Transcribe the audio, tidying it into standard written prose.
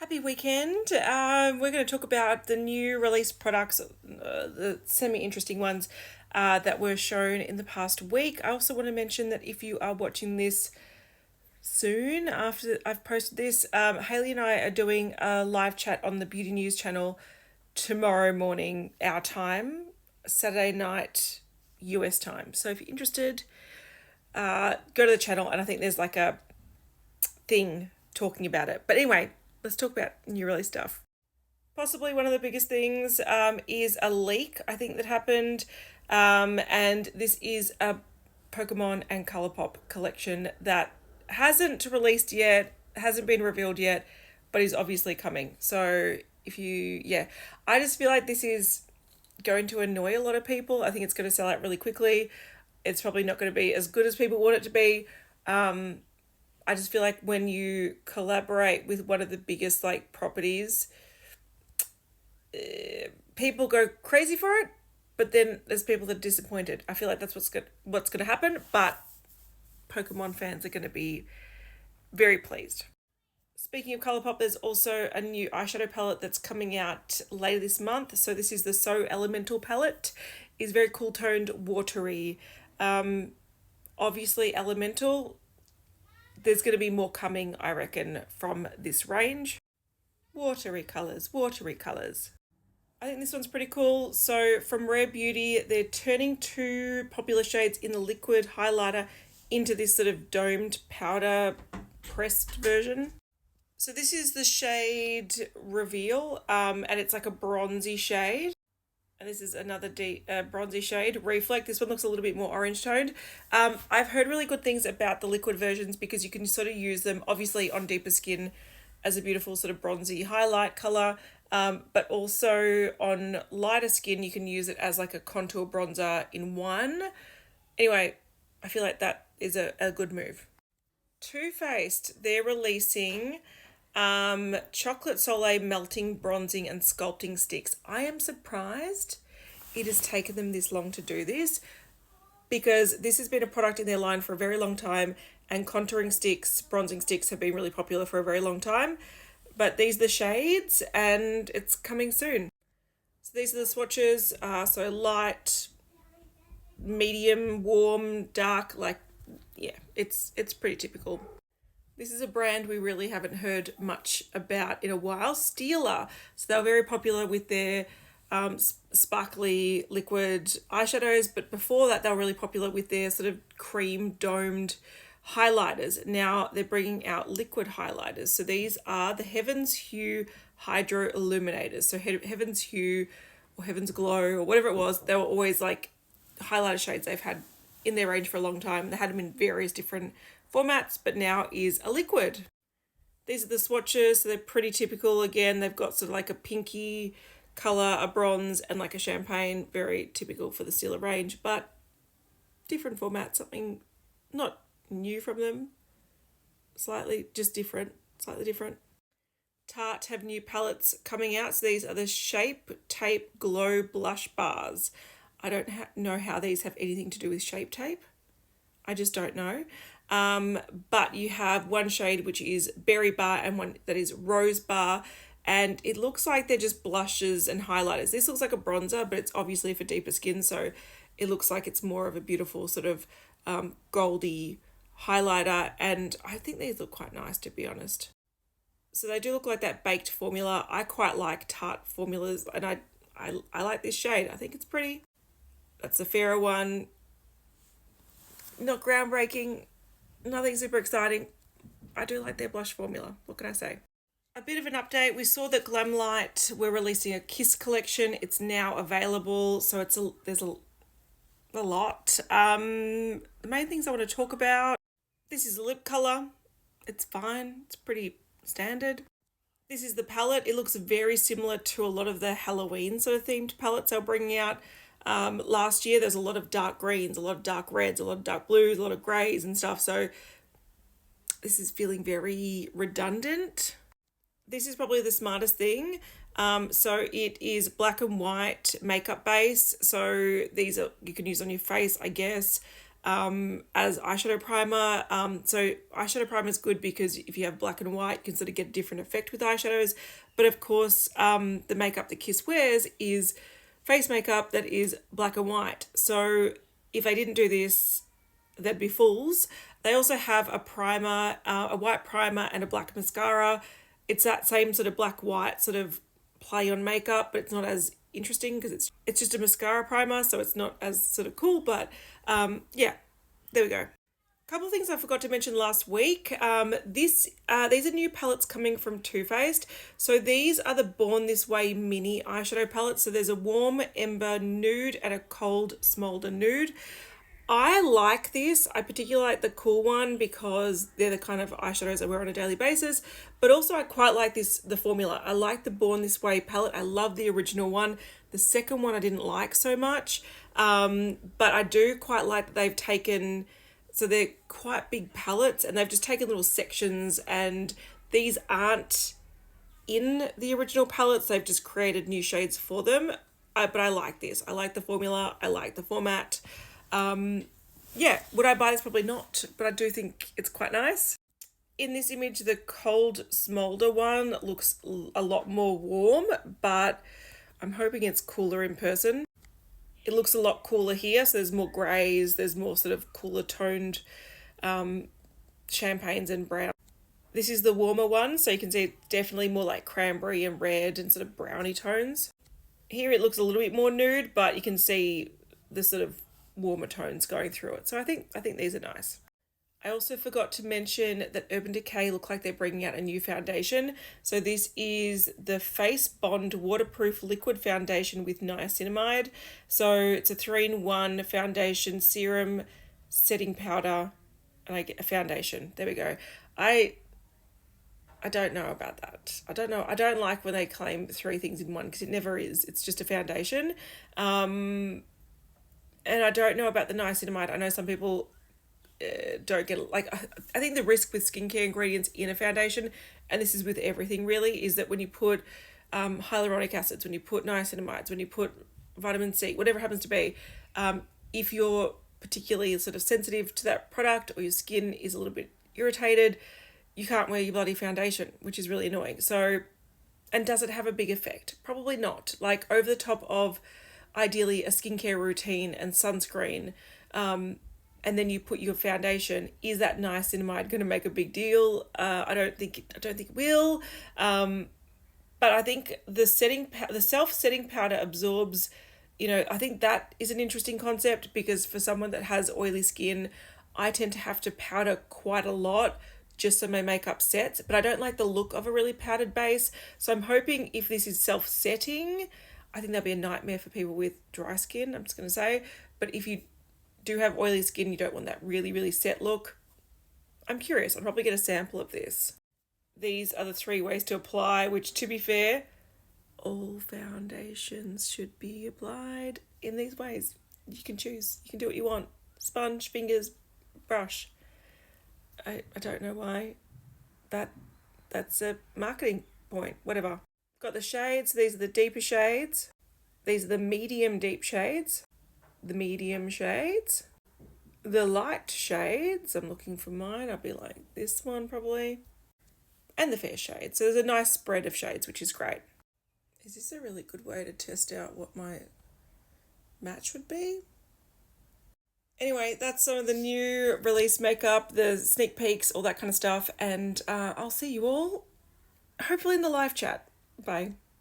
Happy weekend. We're going to talk about the new release products, the semi-interesting ones that were shown in the past week. I also want to mention that if you are watching this soon after I've posted this, Haley and I are doing a live chat on the Beauty News channel tomorrow morning, our time, Saturday night, US time. So if you're interested, go to the channel, and I think there's like a thing talking about it. But anyway, let's talk about new release stuff. Possibly one of the biggest things is a leak, I think, that happened. And this is a Pokemon and Colourpop collection that hasn't released yet, hasn't been revealed yet, but is obviously coming. So I just feel like this is going to annoy a lot of people. I think it's going to sell out really quickly. It's probably not going to be as good as people want it to be. I just feel like when you collaborate with one of the biggest properties, people go crazy for it, but then there's people that are disappointed. I feel like that's what's going to happen, but Pokemon fans are going to be very pleased. Speaking of Colourpop, there's also a new eyeshadow palette that's coming out later this month. So this is the So Elemental palette. It's very cool toned, watery. Obviously elemental. There's going to be more coming, I reckon, from this range. Watery colours, watery colours. I think this one's pretty cool. So from Rare Beauty, they're turning two popular shades in the liquid highlighter into this sort of domed powder pressed version. So this is the shade Reveal, and it's like a bronzy shade. And this is another bronzy shade, Reflect. This one looks a little bit more orange toned. I've heard really good things about the liquid versions because you can sort of use them obviously on deeper skin as a beautiful sort of bronzy highlight color, but also on lighter skin you can use it as like a contour bronzer in one. Anyway, I feel like that is a good move. Too Faced, they're releasing Chocolate Soleil melting, bronzing and sculpting sticks. I am surprised it has taken them this long to do this, because this has been a product in their line for a very long time, and contouring sticks, bronzing sticks have been really popular for a very long time. But these are the shades and it's coming soon. So these are the swatches, so light, medium, warm, dark, it's pretty typical. This is a brand we really haven't heard much about in a while, Stila. So they were very popular with their sparkly liquid eyeshadows, but before that they were really popular with their sort of cream domed highlighters. Now they're bringing out liquid highlighters. So these are the Heaven's Hue Hydro Illuminators. So Heaven's Hue or Heaven's Glow or whatever it was, they were always like highlighter shades they've had in their range for a long time. They had them in various different formats, but now is a liquid. These are the swatches, so they're pretty typical. Again, they've got sort of like a pinky colour, a bronze, and like a champagne. Very typical for the Stila range, but different format, something not new from them. Slightly different. Tarte have new palettes coming out. So these are the Shape Tape Glow Blush Bars. I don't know how these have anything to do with Shape Tape. I just don't know. But you have one shade which is Berry Bar and one that is Rose Bar, and it looks like they're just blushes and highlighters. This looks like a bronzer, but it's obviously for deeper skin, so it looks like it's more of a beautiful sort of goldy highlighter, and I think these look quite nice, to be honest. So they do look like that baked formula. I quite like Tarte formulas, and I like this shade. I think it's pretty. That's a fairer one. Not groundbreaking, nothing super exciting. I do like their blush formula. What can I say? A bit of an update. We saw that Glamlight were releasing a Kiss collection. It's now available, so there's a lot. The main things I want to talk about. This is a lip colour. It's fine. It's pretty standard. This is the palette. It looks very similar to a lot of the Halloween sort of themed palettes they're bringing out. Last year there's a lot of dark greens, a lot of dark reds, a lot of dark blues, a lot of greys and stuff. So this is feeling very redundant. This is probably the smartest thing. So it is black and white makeup base. So these are, you can use on your face, I guess. as eyeshadow primer. So eyeshadow primer is good because if you have black and white, you can sort of get a different effect with eyeshadows. But of course, the makeup that Kiss wears is face makeup that is black and white. So if they didn't do this, they'd be fools. They also have a primer, a white primer and a black mascara. It's that same sort of black white sort of play on makeup, but it's not as interesting because it's just a mascara primer, so it's not as sort of cool. But yeah, there we go. Couple of things I forgot to mention last week. These are new palettes coming from Too Faced. So these are the Born This Way mini eyeshadow palettes. So there's a warm ember nude and a cold smolder nude. I like this. I particularly like the cool one because they're the kind of eyeshadows I wear on a daily basis. But also I quite like the formula. I like the Born This Way palette. I love the original one. The second one I didn't like so much. But I do quite like that they've taken, so they're quite big palettes and they've just taken little sections, and these aren't in the original palettes. They've just created new shades for them. But I like this. I like the formula. I like the format. Yeah, would I buy this? Probably not, but I do think it's quite nice. In this image, the cold smolder one looks a lot more warm, but I'm hoping it's cooler in person. It looks a lot cooler here, so there's more greys, there's more sort of cooler toned champagnes and brown. This is the warmer one, so you can see it's definitely more like cranberry and red and sort of browny tones. Here it looks a little bit more nude, but you can see the sort of warmer tones going through it. So I think these are nice. I also forgot to mention that Urban Decay look like they're bringing out a new foundation. So this is the Face Bond Waterproof Liquid Foundation with niacinamide. So it's a 3-in-1 foundation, serum, setting powder, and I get a foundation. There we go. I don't know about that. I don't know. I don't like when they claim 3 things in one because it never is. It's just a foundation. And I don't know about the niacinamide. I know some people don't get it. Like, I think the risk with skincare ingredients in a foundation, and this is with everything really, is that when you put hyaluronic acids, when you put niacinamides, when you put vitamin C, whatever it happens to be, if you're particularly sort of sensitive to that product or your skin is a little bit irritated, you can't wear your bloody foundation, which is really annoying. So, and does it have a big effect? Probably not. Like, over the top of ideally a skincare routine and sunscreen, and then you put your foundation, is that niacinamide going to make a big deal? I don't think it will. But I think the self-setting powder absorbs, I think that is an interesting concept, because for someone that has oily skin, I tend to have to powder quite a lot just so my makeup sets, but I don't like the look of a really powdered base. So I'm hoping if this is self-setting, I think that'll be a nightmare for people with dry skin, I'm just going to say. But if you do have oily skin, you don't want that really, really set look, I'm curious. I'll probably get a sample of this. These are the 3 ways to apply, which, to be fair, all foundations should be applied in these ways. You can choose. You can do what you want. Sponge, fingers, brush. I don't know why that's a marketing point. Whatever. Got the shades. These are the deeper shades. These are the medium deep shades. The medium shades. The light shades. I'm looking for mine. I'll be like this one probably. And the fair shades. So there's a nice spread of shades, which is great. Is this a really good way to test out what my match would be? Anyway, that's some of the new release makeup, the sneak peeks, all that kind of stuff. And I'll see you all hopefully in the live chat. Bye.